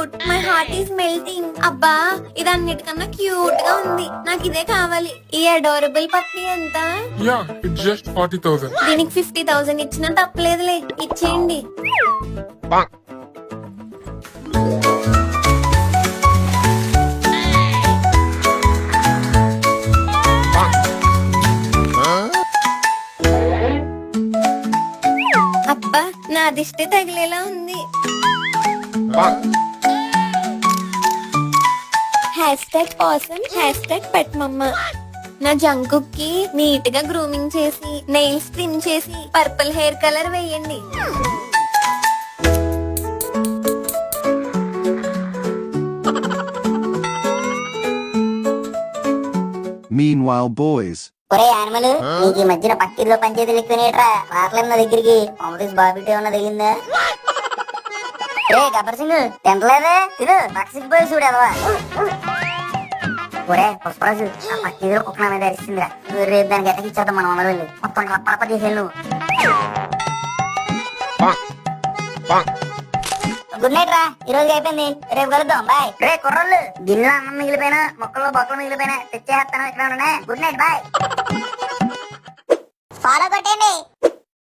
Cute, my heart is melting. అబ్బా ఇది అన్నిటికన్నా క్యూట్ గా ఉంది, నాకు ఇదే కావాలి. ఈ అడోరబుల్ పప్పి ఎంత? Yeah it's just 40,000. దీనికి 50,000 ఇచ్చినా తప్పలేదులే, ఇచ్చేయండి. అబ్బా నా దిష్టి తగిలేలా ఉంది. #awesome#petmamma. నా జంకుకి నీట్ గా గ్రూమింగ్ చేసి, నెయిల్స్ ట్రిమ్ చేసి, పర్పుల్ హెయిర్ కలర్ వేయండి. Meanwhile, boys. ఒరే యానిమల్, నీకు ఈ మధ్యన పక్కిలో పంచాయతీలు ఎక్కువనేట్రా. రాట్లేదు నా దగ్గరికి. కాంపిటీస్ బాబిటీ ఏమన్నా తగిలిందా? రే గబ్బర్ సింగ్ తింటలేదే, తిను పక్షికి పోయి చూడు ఎదవా. ఒరే పుష్పరాజు, ఆ పక్కిలో కుక్క నా మీద అరిస్తుందిరా. రేపు దానికి ఎట్టకిచ్చేద్దాం మనం అందరూ వెళ్ళి. మొత్తం రప్ప చేసేళ్ళు నువ్వు. గుడ్ నైట్ రా, ఈ రోజు అయిపోయింది, రేపు కలుద్దాం, బాయ్. రే కుర్రోళ్ళు, గిన్నెలో అన్నం మిగిలిపోయినా, మొక్కల్లో బొక్కలు మిగిలిపోయినా తెచ్చేస్తాను, ఇక్కడ ఉండే. Good night, bye. ఫాలో కొట్టేయండి.